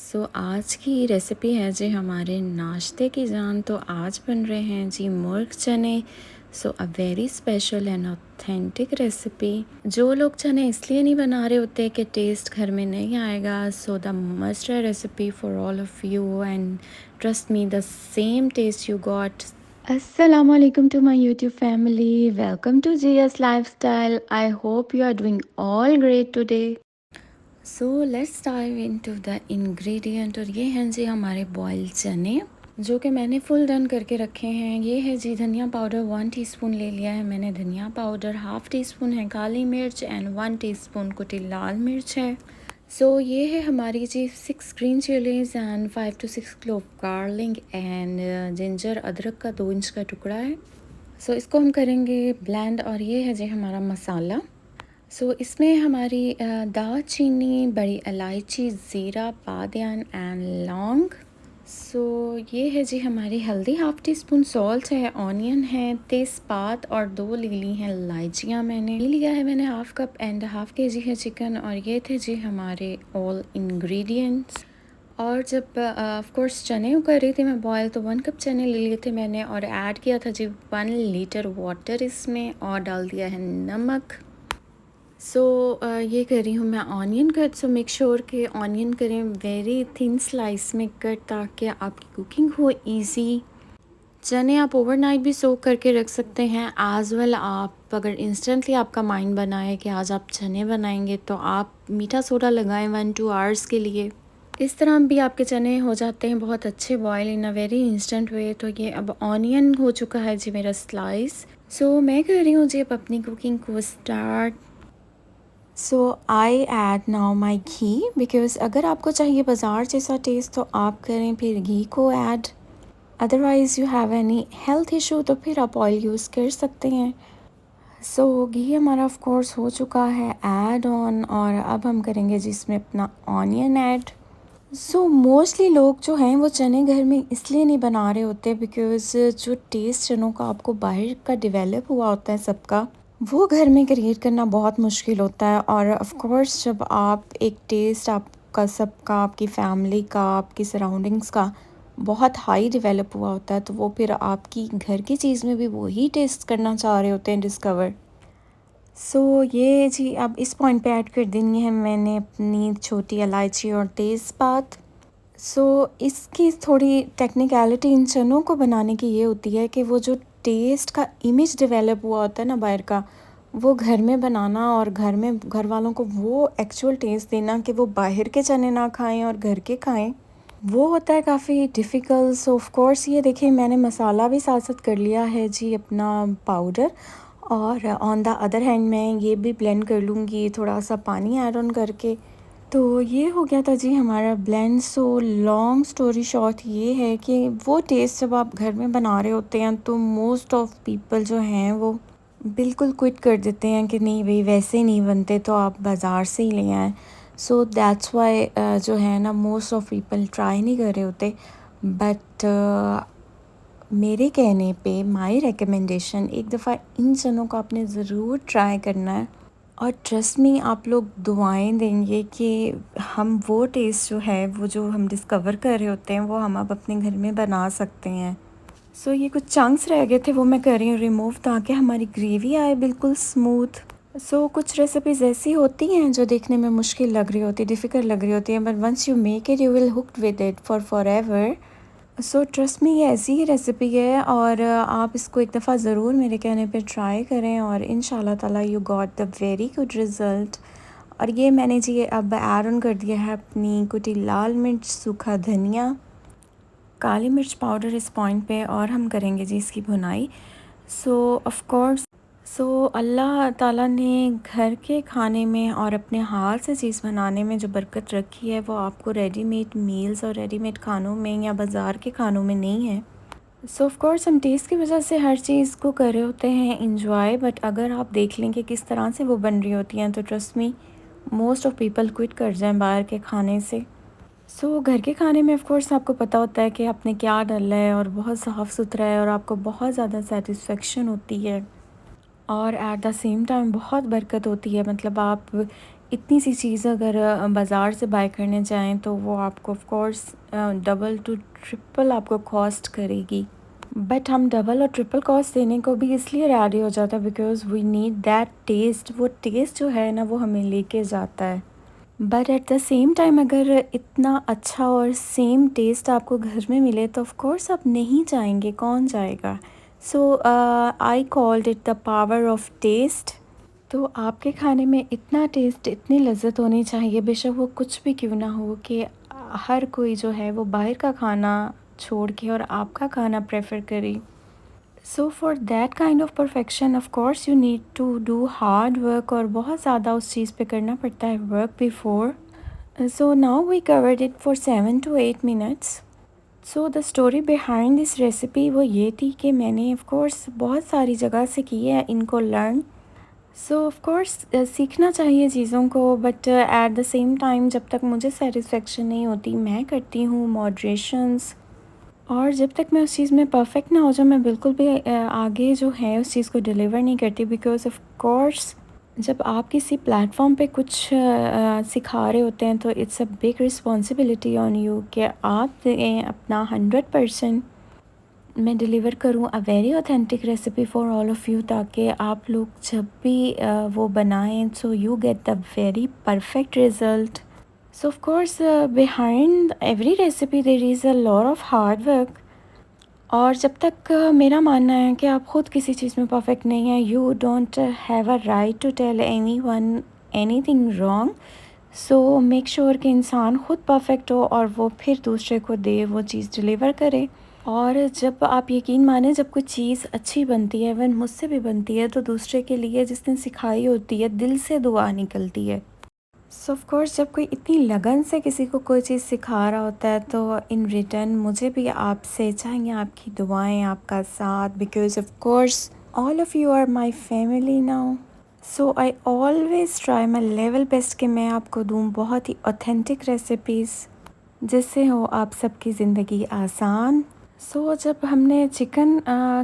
आज की रेसिपी है जी हमारे नाश्ते की जान। तो आज बन रहे हैं जी मुर्ग चने। A very special and authentic recipe. जो लोग चने इसलिए नहीं बना रहे होते कि टेस्ट घर में नहीं आएगा, so the must try recipe for all of you and trust me the same taste you got. Assalamu alaikum to my YouTube family. Welcome to GS Lifestyle. I hope you are doing all great today. So let's dive into the ingredient. और ये हैं जी हमारे boiled चने जो कि मैंने full done करके रखे हैं। ये है जी धनिया पाउडर 1 टीस्पून ले लिया है मैंने। धनिया पाउडर हाफ़ टी स्पून है काली मिर्च एंड 1 टीस्पून कुटी लाल मिर्च है। ये है हमारी जी 6 green chillies and 5 to 6 clove garlic and ginger अदरक का 2 इंच का टुकड़ा है। इसको हम करेंगे ब्लेंड। और ये है जी हमारा मसाला। इसमें हमारी दालचीनी, बड़ी इलायची, ज़ीरा, बादियान एंड लौंग। ये है जी हमारी हल्दी, हाफ़ टी स्पून सॉल्ट है, ऑनियन है, तेज़पात और 2 ले ली हैं इलायचियाँ मैंने। लिया है मैंने half cup and half KG है चिकन। और ये थे जी हमारे ऑल इंग्रेडिएंट्स। और जब ऑफ कोर्स चने कर रही थी मैं बॉयल, तो 1 कप चने ले लिए थे मैंने और ऐड किया था जी 1 लीटर वाटर इसमें और डाल दिया है नमक। ये कर रही हूँ मैं ऑनियन कट। मेक श्योर कि ऑनियन करें वेरी थिन स्लाइस में कट, ताकि आपकी कुकिंग हो इजी। चने आप ओवरनाइट भी सोक करके रख सकते हैं एज़ वेल। आप अगर इंस्टेंटली आपका माइंड बना है कि आज आप चने बनाएंगे, तो आप मीठा सोडा लगाएं 1-2 आवर्स के लिए। इस तरह भी आपके चने हो जाते हैं बहुत अच्छे boil in a very instant way. तो ये अब ऑनियन हो चुका है जी मेरा स्लाइस। मैं कर रही हूँ जी अब अपनी कुकिंग को start. I add now my ghee, because अगर आपको चाहिए बाज़ार जैसा टेस्ट तो आप करें फिर घी को add. Otherwise you have any health issue तो फिर आप ऑयल यूज़ कर सकते हैं। घी हमारा ऑफ कोर्स हो चुका है ऐड ऑन। और अब हम करेंगे जिसमें अपना ऑनियन ऐड। मोस्टली लोग जो हैं वो चने घर में इसलिए नहीं बना रहे होते बिकॉज़ जो टेस्ट चनों का आपको बाहर का डेवलप हुआ होता है सबका, वो घर में क्रिएट करना बहुत मुश्किल होता है। और ऑफ कोर्स जब आप एक टेस्ट आपका सबका, आपकी फैमिली का, आपकी सराउंडिंग्स का बहुत हाई डेवलप हुआ होता है, तो वो फिर आपकी घर की चीज़ में भी वही टेस्ट करना चाह रहे होते हैं डिस्कवर। ये जी अब इस पॉइंट पे ऐड कर देनी है मैंने अपनी छोटी इलायची और तेज़पात। इसकी थोड़ी टेक्निकलिटी इन चनों को बनाने की ये होती है कि वो जो टेस्ट का इमेज डेवलप हुआ होता है ना बाहर का, वो घर में बनाना और घर में घर वालों को वो एक्चुअल टेस्ट देना कि वो बाहर के चने ना खाएं और घर के खाएं, वो होता है काफ़ी डिफ़िकल्ट। ऑफ कोर्स ये देखिए मैंने मसाला भी साथ साथ कर लिया है जी अपना पाउडर। और ऑन द अदर हैंड मैं ये भी ब्लेंड कर लूँगी थोड़ा सा पानी ऐड ऑन करके। तो ये हो गया था जी हमारा ब्लेंड। लॉन्ग स्टोरी शॉर्ट ये है कि वो टेस्ट जब आप घर में बना रहे होते हैं तो मोस्ट ऑफ पीपल जो हैं वो बिल्कुल क्विट कर देते हैं कि नहीं भाई वैसे नहीं बनते, तो आप बाज़ार से ही ले आएँ। दैट्स वाई जो है ना मोस्ट ऑफ पीपल ट्राई नहीं कर रहे होते। बट मेरे कहने पे माय रिकमेंडेशन एक दफ़ा इन चनों को आपने ज़रूर ट्राई करना है। और ट्रस्ट मी आप लोग दुआएं देंगे कि हम वो टेस्ट जो है वो जो हम डिस्कवर कर रहे होते हैं वो हम अब अपने घर में बना सकते हैं। ये कुछ चंक्स रह गए थे वो मैं कर रही हूँ रिमूव, ताकि हमारी ग्रेवी आए बिल्कुल स्मूथ। कुछ रेसिपीज़ ऐसी होती हैं जो देखने में मुश्किल लग रही होती है, डिफ़िकल्ट लग रही होती है, but once you make it you will hooked with it forever. Trust me ये ऐसी ही रेसिपी है और आप इसको एक दफ़ा ज़रूर मेरे कहने पे ट्राई करें और इंशाल्लाह ताला you got the very good result. और ये मैंने जी अब ऐड ऑन कर दिया है अपनी कुटी लाल मिर्च, सूखा धनिया, काली मिर्च पाउडर इस पॉइंट पे। और हम करेंगे जी इसकी भुनाई। ऑफ़ कोर्स अल्लाह ताला ने घर के खाने में और अपने हाथ से चीज़ बनाने में जो बरकत रखी है वो आपको रेडीमेड मील्स और रेडीमेड खानों में या बाज़ार के खानों में नहीं है। ऑफ़ कोर्स हम टेस्ट की वजह से हर चीज़ को कर रहे होते हैं इंजॉय, बट अगर आप देख लें कि किस तरह से वो बन रही होती हैं तो trust me most of people quit कर जाएं बाहर के खाने से। घर के खाने में ऑफ़ कोर्स आपको पता होता है कि आपने क्या डाला है और बहुत साफ़ सुथरा है और आपको बहुत ज़्यादा सेटिस्फेक्शन होती है और एट द सेम टाइम बहुत बरकत होती है। मतलब आप इतनी सी चीज़ अगर बाज़ार से बाय करने जाएँ तो वो आपको of course double to triple आपको कॉस्ट करेगी। बट हम डबल और ट्रिपल कॉस्ट देने को भी इसलिए रेडी हो जाता है because we need that taste. वो टेस्ट जो है ना वो हमें लेके जाता है। But at the same time अगर इतना अच्छा और सेम टेस्ट आपको घर में मिले तो ऑफ़ कोर्स आप नहीं जाएँगे, कौन जाएगा? So I called it the power of taste. तो आपके खाने में इतना टेस्ट, इतनी लज़्ज़त होनी चाहिए, बेशक वो कुछ भी क्यों ना हो, कि हर कोई जो है वो बाहर का खाना छोड़ के और आपका खाना प्रेफ़र करे। So for that kind of perfection of course you need to do hard work, और बहुत ज़्यादा उस चीज़ पे करना पड़ता है work before. So now we covered it for 7 to 8 minutes। So the story behind this recipe वो ये थी कि मैंने ऑफ कोर्स बहुत सारी जगह से की है इनको लर्न। सो ऑफ कोर्स सीखना चाहिए चीज़ों को, but at the same time जब तक मुझे सेटिस्फेक्शन नहीं होती मैं करती हूँ मॉडरेशंस। और जब तक मैं उस चीज़ में परफेक्ट ना हो जाऊँ मैं बिल्कुल भी आगे जो है उस चीज़ को डिलीवर नहीं करती, बिकॉज़ ऑफ कोर्स जब आप किसी प्लेटफॉर्म पे कुछ सिखा रहे होते हैं तो it's a big responsibility on you कि आप दें अपना 100%। मैं डिलीवर करूँ a very authentic recipe for all of you, ताकि आप लोग जब भी वो बनाएं so you get the very perfect result. So of course behind every recipe there is a lot of hard work. और जब तक मेरा मानना है कि आप ख़ुद किसी चीज़ में परफेक्ट नहीं है, you don't have a right to tell anyone anything wrong. So make sure कि इंसान ख़ुद परफेक्ट हो और वो फिर दूसरे को दे वो चीज़ डिलीवर करे। और जब आप यकीन माने जब कोई चीज़ अच्छी बनती है, इवन मुझसे भी बनती है, तो दूसरे के लिए जिसने सिखाई होती है दिल से दुआ निकलती है। सो ऑफ कोर्स जब कोई इतनी लगन से किसी को कोई चीज़ सिखा रहा होता है तो इन रिटर्न मुझे भी आपसे चाहिए आपकी दुआएं, आपका साथ, because of course all of you are my family now. So I always try my level best कि मैं आपको दूँ बहुत ही ऑथेंटिक रेसिपीज़ जिससे हो आप सबकी ज़िंदगी आसान। सो जब हमने चिकन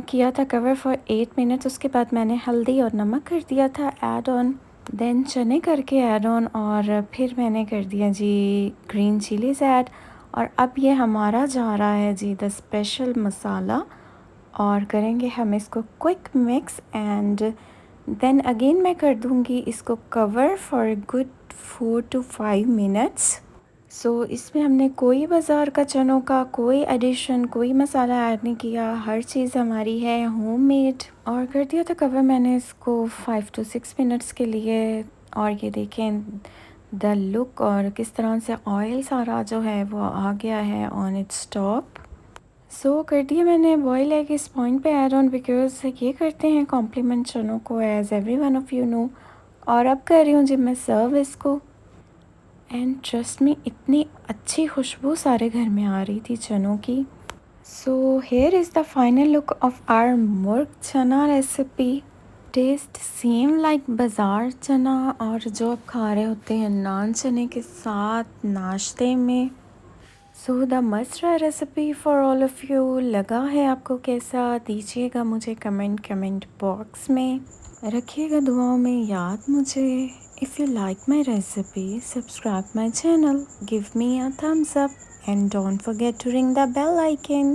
किया था कवर फॉर 8 मिनट्स, उसके बाद मैंने हल्दी और नमक कर दिया था ऐड ऑन, देन चने करके ऐड ऑन, और फिर मैंने कर दिया जी ग्रीन चिलीज़ ऐड। और अब ये हमारा जा रहा है जी द स्पेशल मसाला, और करेंगे हम इसको quick mix and then again मैं कर दूँगी इसको cover for good 4 to 5 minutes. So इसमें हमने कोई बाज़ार का चनों का कोई एडिशन कोई मसाला ऐड नहीं किया, हर चीज़ हमारी है होममेड। और कर दिया था कवर मैंने इसको 5 to 6 मिनट्स के लिए। और ये देखें द लुक, और किस तरह से ऑयल सारा जो है वो आ गया है ऑन इट्स टॉप। सो कर दिया मैंने बॉयल एग इस पॉइंट पे ऐड ऑन, बिकॉज ये करते हैं कॉम्प्लीमेंट चनों को as every one of you know. और अब कर रही हूँ जब मैं सर्व इसको, एंड ट्रस्ट में इतनी अच्छी खुशबू सारे घर में आ रही थी चनों की। So here is the final look of our murg chana recipe. Test same like बाज़ार चना, और जो आप खा रहे होते हैं नान चने के साथ नाश्ते में। सो the must try recipe for all of you. लगा है आपको कैसा, दीजिएगा मुझे कमेंट बॉक्स में, रखिएगा दुआओं में याद मुझे। If you like my recipe subscribe my channel, give me a thumbs up, and don't forget to ring the bell icon.